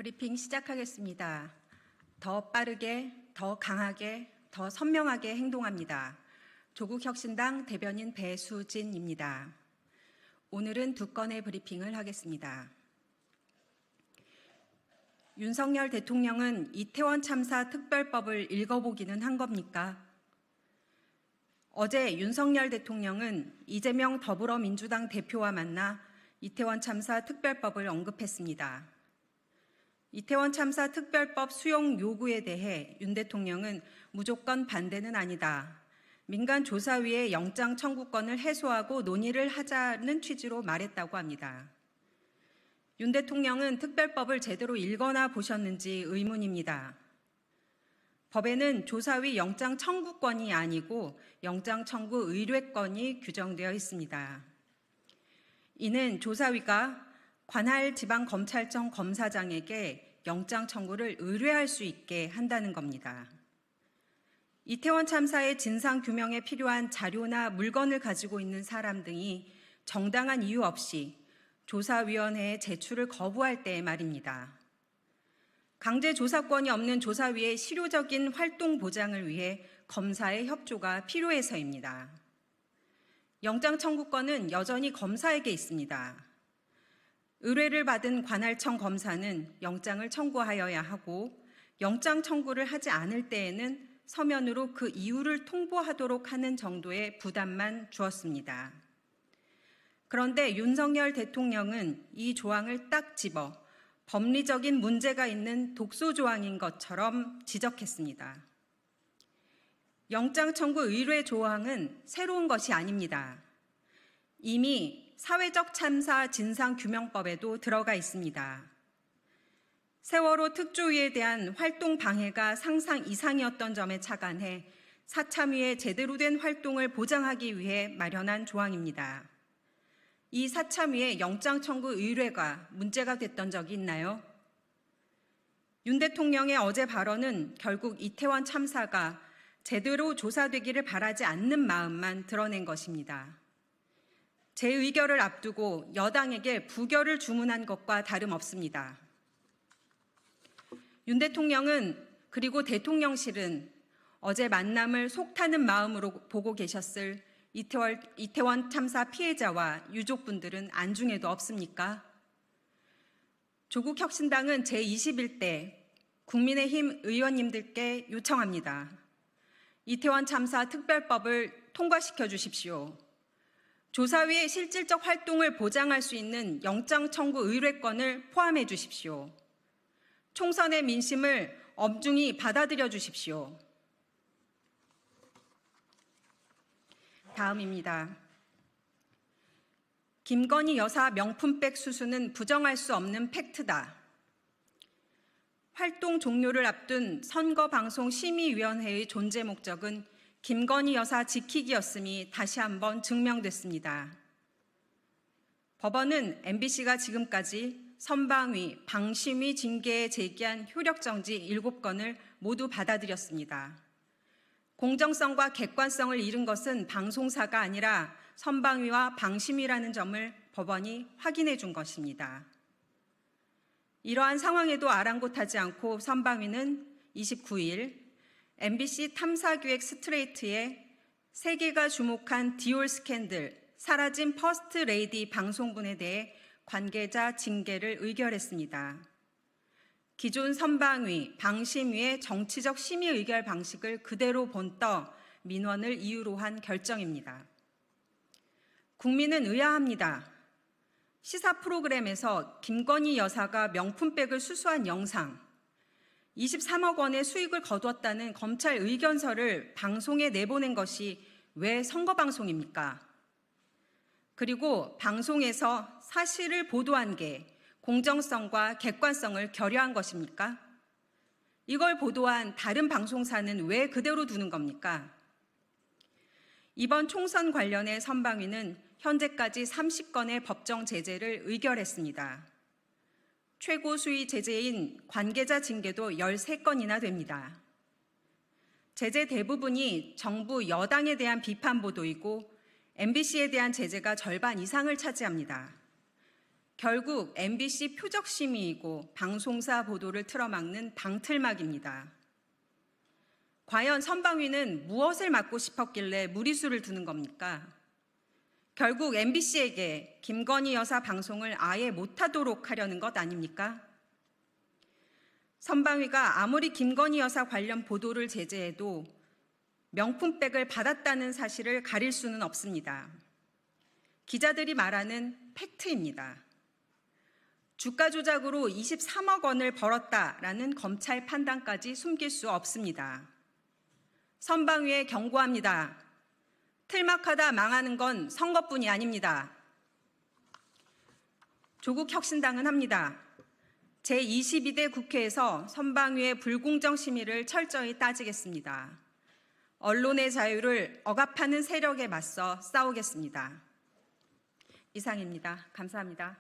브리핑 시작하겠습니다. 더 빠르게, 더 강하게, 더 선명하게 행동합니다. 조국혁신당 대변인 배수진입니다. 오늘은 두 건의 브리핑을 하겠습니다. 윤석열 대통령은 이태원 참사 특별법을 읽어보기는 한 겁니까? 어제 윤석열 대통령은 이재명 더불어민주당 대표와 만나 이태원 참사 특별법을 언급했습니다. 이태원 참사 특별법 수용 요구에 대해 윤 대통령은 무조건 반대는 아니다. 민간 조사위의 영장 청구권을 해소하고 논의를 하자는 취지로 말했다고 합니다. 윤 대통령은 특별법을 제대로 읽거나 보셨는지 의문입니다. 법에는 조사위 영장 청구권이 아니고 영장 청구 의뢰권이 규정되어 있습니다. 이는 조사위가 관할 지방검찰청 검사장에게 영장 청구를 의뢰할 수 있게 한다는 겁니다. 이태원 참사의 진상 규명에 필요한 자료나 물건을 가지고 있는 사람 등이 정당한 이유 없이 조사위원회에 제출을 거부할 때의 말입니다. 강제 조사권이 없는 조사위의 실효적인 활동 보장을 위해 검사의 협조가 필요해서입니다. 영장 청구권은 여전히 검사에게 있습니다. 의뢰를 받은 관할청 검사는 영장을 청구하여야 하고 영장 청구를 하지 않을 때에는 서면으로 그 이유를 통보하도록 하는 정도의 부담만 주었습니다. 그런데 윤석열 대통령은 이 조항을 딱 집어 법리적인 문제가 있는 독소 조항인 것처럼 지적했습니다. 영장 청구 의뢰 조항은 새로운 것이 아닙니다. 이미 사회적 참사 진상규명법에도 들어가 있습니다. 세월호 특조위에 대한 활동 방해가 상상 이상이었던 점에 착안해 사참위의 제대로 된 활동을 보장하기 위해 마련한 조항입니다. 이 사참위의 영장 청구 의뢰가 문제가 됐던 적이 있나요? 윤 대통령의 어제 발언은 결국 이태원 참사가 제대로 조사되기를 바라지 않는 마음만 드러낸 것입니다. 재의결을 앞두고 여당에게 부결을 주문한 것과 다름없습니다. 윤 대통령은 그리고 대통령실은 어제 만남을 속타는 마음으로 보고 계셨을 이태원 참사 피해자와 유족분들은 안중에도 없습니까? 조국혁신당은 제21대 국민의힘 의원님들께 요청합니다. 이태원 참사 특별법을 통과시켜 주십시오. 조사위의 실질적 활동을 보장할 수 있는 영장 청구 의뢰권을 포함해 주십시오. 총선의 민심을 엄중히 받아들여 주십시오. 다음입니다. 김건희 여사 명품백 수수는 부정할 수 없는 팩트다. 활동 종료를 앞둔 선거방송심의위원회의 존재 목적은 김건희 여사 지키기였음이 다시 한번 증명됐습니다. 법원은 MBC가 지금까지 선방위, 방심위 징계에 제기한 효력정지 7건을 모두 받아들였습니다. 공정성과 객관성을 잃은 것은 방송사가 아니라 선방위와 방심위라는 점을 법원이 확인해 준 것입니다. 이러한 상황에도 아랑곳하지 않고 선방위는 29일 MBC 탐사기획 스트레이트에 세계가 주목한 디올 스캔들, 사라진 퍼스트 레이디 방송분에 대해 관계자 징계를 의결했습니다. 기존 선방위, 방심위의 정치적 심의 의결 방식을 그대로 본떠 민원을 이유로 한 결정입니다. 국민은 의아합니다. 시사 프로그램에서 김건희 여사가 명품백을 수수한 영상, 23억 원의 수익을 거두었다는 검찰 의견서를 방송에 내보낸 것이 왜 선거방송입니까? 그리고 방송에서 사실을 보도한 게 공정성과 객관성을 결여한 것입니까? 이걸 보도한 다른 방송사는 왜 그대로 두는 겁니까? 이번 총선 관련해 선방위는 현재까지 30건의 법정 제재를 의결했습니다. 최고 수위 제재인 관계자 징계도 13건이나 됩니다. 제재 대부분이 정부 여당에 대한 비판 보도이고 MBC에 대한 제재가 절반 이상을 차지합니다. 결국 MBC 표적심의이고 방송사 보도를 틀어막는 방틀막입니다. 과연 선방위는 무엇을 막고 싶었길래 무리수를 두는 겁니까? 결국 MBC에게 김건희 여사 방송을 아예 못하도록 하려는 것 아닙니까? 선방위가 아무리 김건희 여사 관련 보도를 제재해도 명품백을 받았다는 사실을 가릴 수는 없습니다. 기자들이 말하는 팩트입니다. 주가 조작으로 23억 원을 벌었다라는 검찰 판단까지 숨길 수 없습니다. 선방위에 경고합니다. 틀막하다 망하는 건 선거뿐이 아닙니다. 조국혁신당은 합니다. 제22대 국회에서 선방위의 불공정 심의를 철저히 따지겠습니다. 언론의 자유를 억압하는 세력에 맞서 싸우겠습니다. 이상입니다. 감사합니다.